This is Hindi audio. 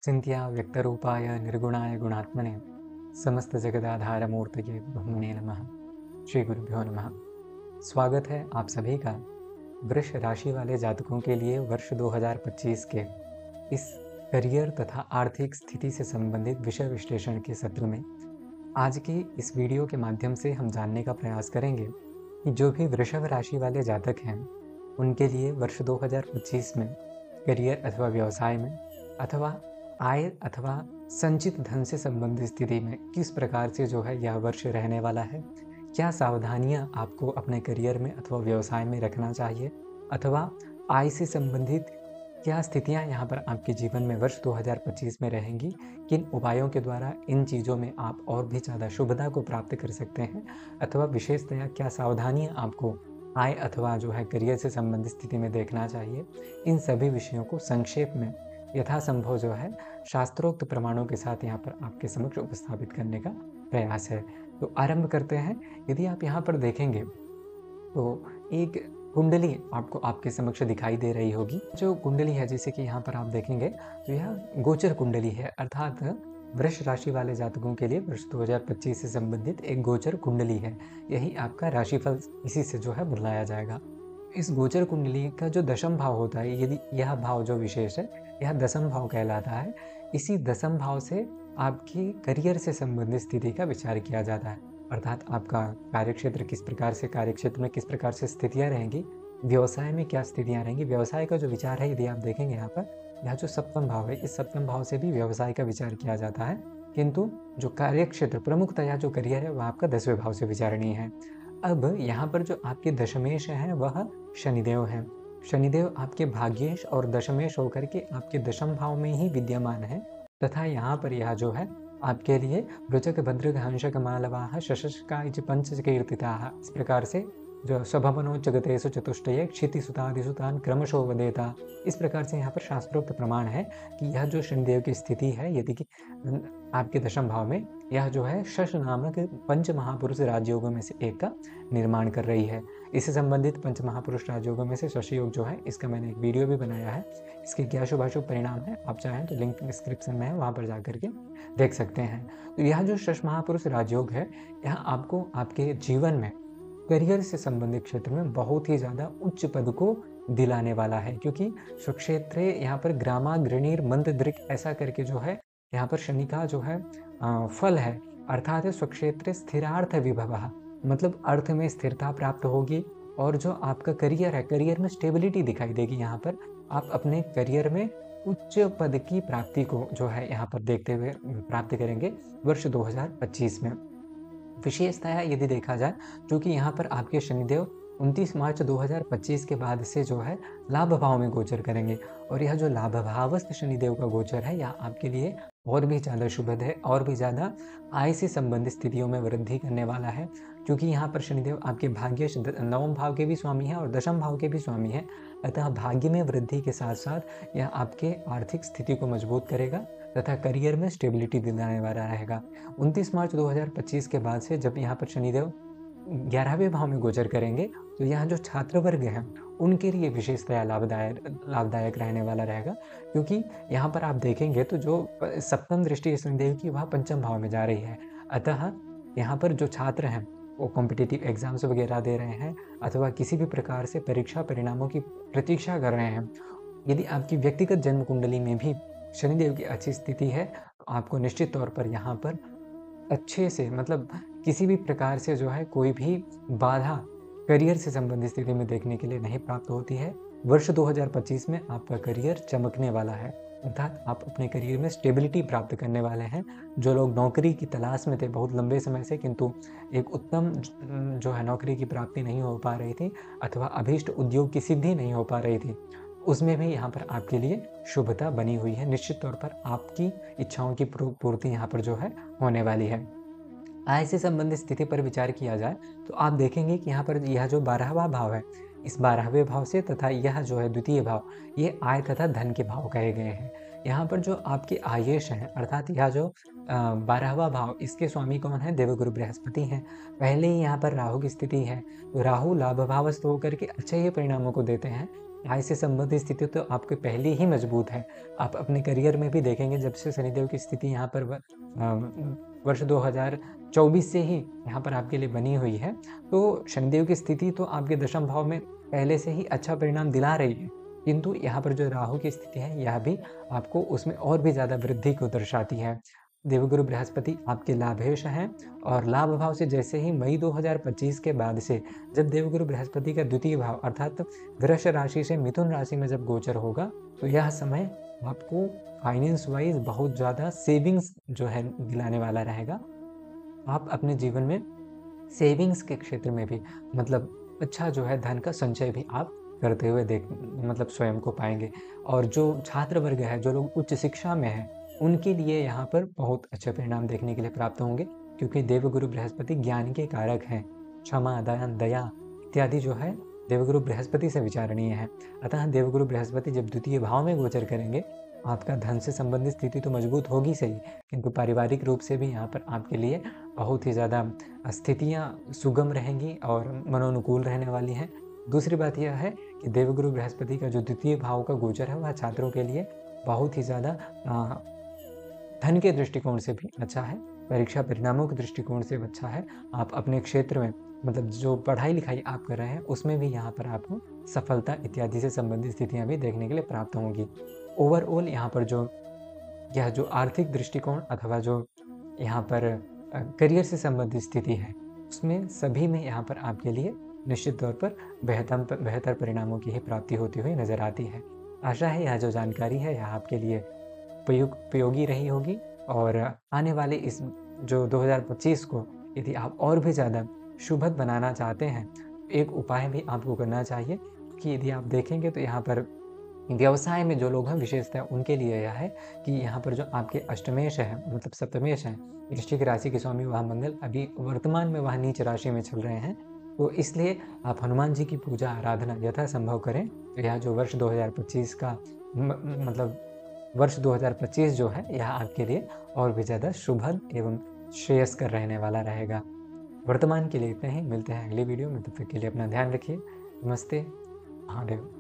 चिन्त्या व्यक्तरूपाय निर्गुणाय गुणात्मने समस्तजगदाधारमूर्तये ब्रह्मणे नमः। श्री गुरुभ्यो नमः। स्वागत है आप सभी का वृष राशि वाले जातकों के लिए वर्ष 2025 के इस करियर तथा आर्थिक स्थिति से संबंधित विषय विश्लेषण के सत्र में। आज की इस वीडियो के माध्यम से हम जानने का प्रयास करेंगे कि जो भी वृषभ राशि वाले जातक हैं उनके लिए वर्ष 2025 में करियर अथवा व्यवसाय में अथवा आय अथवा संचित धन से संबंधित स्थिति में किस प्रकार से जो है यह वर्ष रहने वाला है। क्या सावधानियां आपको अपने करियर में अथवा व्यवसाय में रखना चाहिए अथवा आय से संबंधित क्या स्थितियां यहाँ पर आपके जीवन में वर्ष 2025 में रहेंगी, किन उपायों के द्वारा इन चीज़ों में आप और भी ज़्यादा शुभता को प्राप्त कर सकते हैं अथवा विशेषतया क्या सावधानियां आपको आय अथवा जो है करियर से संबंधित स्थिति में देखना चाहिए। इन सभी विषयों को संक्षेप में यथासंभव जो है शास्त्रोक्त प्रमाणों के साथ यहाँ पर आपके समक्ष उपस्थापित करने का प्रयास है। तो आरंभ करते हैं। यदि आप यहाँ पर देखेंगे तो एक कुंडली आपको आपके समक्ष दिखाई दे रही होगी। जो कुंडली है जैसे कि यहाँ पर आप देखेंगे तो यह गोचर कुंडली है, अर्थात वृष राशि वाले जातकों के लिए वर्ष 2025 से संबंधित एक गोचर कुंडली है। यही आपका राशिफल इसी से जो है बुलाया जाएगा। इस गोचर कुंडली का जो दशम भाव होता है, यदि यह भाव जो विशेष है यह दशम भाव कहलाता है। इसी दशम भाव से आपकी करियर से संबंधित स्थिति का विचार किया जाता है, अर्थात आपका कार्यक्षेत्र किस प्रकार से, कार्यक्षेत्र में किस प्रकार से स्थितियां रहेंगी, व्यवसाय में क्या स्थितियां रहेंगी। व्यवसाय का जो विचार है यदि आप देखेंगे यहाँ पर यह जो सप्तम भाव है, इस सप्तम भाव से भी व्यवसाय का विचार किया जाता है, किंतु जो कार्यक्षेत्र प्रमुखतया जो करियर है वह आपका 10वें भाव से विचारणीय है। अब यहाँ पर जो आपके दशमेश हैं वह शनिदेव हैं। शनिदेव आपके भाग्येश और दशमेश होकर के आपके दशम भाव में ही विद्यमान है तथा यहाँ पर यह जो है आपके लिए रुचक भद्रक हंसक मालवाह शशकाय पंच कीर्तिताः, इस प्रकार से जो स्वभवनो जगतेषु चतुष्टये क्षितिसुतादिसुतान क्रमशो वदेता, इस प्रकार से यहाँ पर शास्त्रोक्त प्रमाण है कि यह जो शनिदेव की स्थिति है यदि कि आपके दशम भाव में यह जो है शश नामक पंच महापुरुष राजयोगों में से एक का निर्माण कर रही है। इससे संबंधित पंच महापुरुष राजयोगों में से शश योग जो है इसका मैंने एक वीडियो भी बनाया है। इसके क्या शुभाशुभ परिणाम है आप चाहें तो लिंक डिस्क्रिप्शन में है, वहाँ पर जाकर के देख सकते हैं। तो यह जो शश महापुरुष राजयोग है यह आपको आपके जीवन में करियर से संबंधित क्षेत्र में बहुत ही ज़्यादा उच्च पद को दिलाने वाला है, क्योंकि स्वक्षेत्रे यहाँ पर ग्रामाग्रणीर मंददृक् ऐसा करके जो है यहाँ पर शनि का जो है फल है, अर्थात स्वक्षेत्रे स्थिरार्थ विभवः, मतलब अर्थ में स्थिरता प्राप्त होगी और जो आपका करियर है करियर में स्टेबिलिटी दिखाई देगी। यहाँ पर आप अपने करियर में उच्च पद की प्राप्ति को जो है यहाँ पर देखते हुए प्राप्त करेंगे वर्ष 2025 में। विशेषतः यदि देखा जाए क्योंकि यहाँ पर आपके शनिदेव 29 मार्च 2025 के बाद से जो है लाभ भाव में गोचर करेंगे और यह जो लाभ भावस्थ शनिदेव का गोचर है यह आपके लिए और भी ज़्यादा शुभद है और भी ज़्यादा आय से संबंधित स्थितियों में वृद्धि करने वाला है, क्योंकि यहाँ पर शनिदेव आपके भाग्य नवम भाव के भी स्वामी हैं और दशम भाव के भी स्वामी हैं। अतः भाग्य में वृद्धि के साथ साथ यह आपके आर्थिक स्थिति को मजबूत करेगा तथा करियर में स्टेबिलिटी दिलाने वाला रहेगा। 29 मार्च 2025 के बाद से जब यहाँ पर शनिदेव 11वें भाव में गोचर करेंगे तो यहाँ जो छात्र वर्ग हैं उनके लिए विशेषतया लाभदायक रहने वाला रहेगा, क्योंकि यहाँ पर आप देखेंगे तो जो सप्तम दृष्टि शनिदेव की वह पंचम भाव में जा रही है। अतः यहाँ पर जो छात्र हैं वो कॉम्पिटिटिव एग्जाम्स वगैरह दे रहे हैं अथवा किसी भी प्रकार से परीक्षा परिणामों की प्रतीक्षा कर रहे हैं, यदि आपकी व्यक्तिगत जन्म कुंडली में भी शनिदेव की अच्छी स्थिति है तो आपको निश्चित तौर पर यहाँ पर अच्छे से, मतलब किसी भी प्रकार से जो है कोई भी बाधा करियर से संबंधित स्थिति में देखने के लिए नहीं प्राप्त होती है। वर्ष 2025 में आपका करियर चमकने वाला है, अर्थात आप अपने करियर में स्टेबिलिटी प्राप्त करने वाले हैं। जो लोग नौकरी की तलाश में थे बहुत लंबे समय से किंतु एक उत्तम जो है नौकरी की प्राप्ति नहीं हो पा रही थी अथवा अभीष्ट उद्योग की सिद्धि नहीं हो पा रही थी, उसमें भी यहाँ पर आपके लिए शुभता बनी हुई है। निश्चित तौर पर आपकी इच्छाओं की पूर्ति यहाँ पर जो है होने वाली है। आय से संबंधित स्थिति पर विचार किया जाए तो आप देखेंगे कि यहाँ पर यह जो 12वां भाव है इस 12वें भाव से तथा यह जो है द्वितीय भाव ये आय तथा धन के भाव कहे गए हैं। यहाँ पर जो आपके आयेश हैं अर्थात यह जो 12वां भाव इसके स्वामी कौन है, देवगुरु बृहस्पति हैं। पहले ही यहाँ पर राहु की स्थिति है तो राहु लाभ भावस्थ होकर के अच्छे ही परिणामों को देते हैं, आय से संबंधित स्थिति तो आपकी पहले ही मजबूत है। आप अपने करियर में भी देखेंगे जब से शनिदेव की स्थिति यहाँ पर वर्ष 2024 से ही यहाँ पर आपके लिए बनी हुई है, तो शनिदेव की स्थिति तो आपके दशम भाव में पहले से ही अच्छा परिणाम दिला रही है, किंतु यहाँ पर जो राहु की स्थिति है यह भी आपको उसमें और भी ज़्यादा वृद्धि को दर्शाती है। देवगुरु बृहस्पति आपके लाभेश हैं और लाभ भाव से जैसे ही मई 2025 के बाद से जब देवगुरु बृहस्पति का द्वितीय भाव अर्थात वृष राशि से मिथुन राशि में जब गोचर होगा, तो यह समय आपको फाइनेंस वाइज बहुत ज़्यादा सेविंग्स जो है दिलाने वाला रहेगा। आप अपने जीवन में सेविंग्स के क्षेत्र में भी मतलब अच्छा जो है धन का संचय भी आप करते हुए स्वयं को पाएंगे। और जो छात्र वर्ग है, जो लोग उच्च शिक्षा में हैं, उनके लिए यहाँ पर बहुत अच्छे परिणाम देखने के लिए प्राप्त होंगे, क्योंकि देवगुरु बृहस्पति ज्ञान के कारक हैं। क्षमा, दान, दया इत्यादि जो है देवगुरु बृहस्पति से विचारणीय है। अतः देवगुरु बृहस्पति जब द्वितीय भाव में गोचर करेंगे, आपका धन से संबंधित स्थिति तो मजबूत होगी सही, किंतु पारिवारिक रूप से भी यहाँ पर आपके लिए बहुत ही ज़्यादा स्थितियाँ सुगम रहेंगी और मनोनुकूल रहने वाली हैं। दूसरी बात यह है कि देवगुरु बृहस्पति का जो द्वितीय भाव का गोचर है वह छात्रों के लिए बहुत ही ज़्यादा धन के दृष्टिकोण से भी अच्छा है, परीक्षा परिणामों के दृष्टिकोण से अच्छा है। आप अपने क्षेत्र में जो पढ़ाई लिखाई आप कर रहे हैं उसमें भी यहाँ पर आपको सफलता इत्यादि से संबंधित स्थितियाँ भी देखने के लिए प्राप्त होंगी। ओवरऑल यहाँ पर यह जो आर्थिक दृष्टिकोण अथवा जो यहाँ पर करियर से संबंधित स्थिति है, उसमें सभी में यहाँ पर आपके लिए निश्चित तौर पर बेहतर परिणामों की ही प्राप्ति होती हुई नजर आती है। आशा है यह जो जानकारी है यह आपके लिए उपयोगी रही होगी और आने वाले इस जो 2025 को यदि आप और भी ज़्यादा शुभद बनाना चाहते हैं, एक उपाय भी आपको करना चाहिए कि यदि आप देखेंगे तो यहाँ पर व्यवसाय में जो लोग हैं विशेषतः उनके लिए यह है कि यहाँ पर जो आपके अष्टमेश है मतलब सप्तमेश है, वृश्चिक राशि के स्वामी वह मंगल अभी वर्तमान में वह नीच राशि में चल रहे हैं, तो इसलिए आप हनुमान जी की पूजा आराधना यथासंभव करें। तो यह जो वर्ष 2025 का वर्ष 2025 जो है यह आपके लिए और भी ज़्यादा शुभद एवं श्रेयस्कर रहने वाला रहेगा। वर्तमान के लिए इतना ही, मिलते हैं अगली वीडियो में, तब तक के लिए अपना ध्यान रखिए। नमस्ते, महादेव।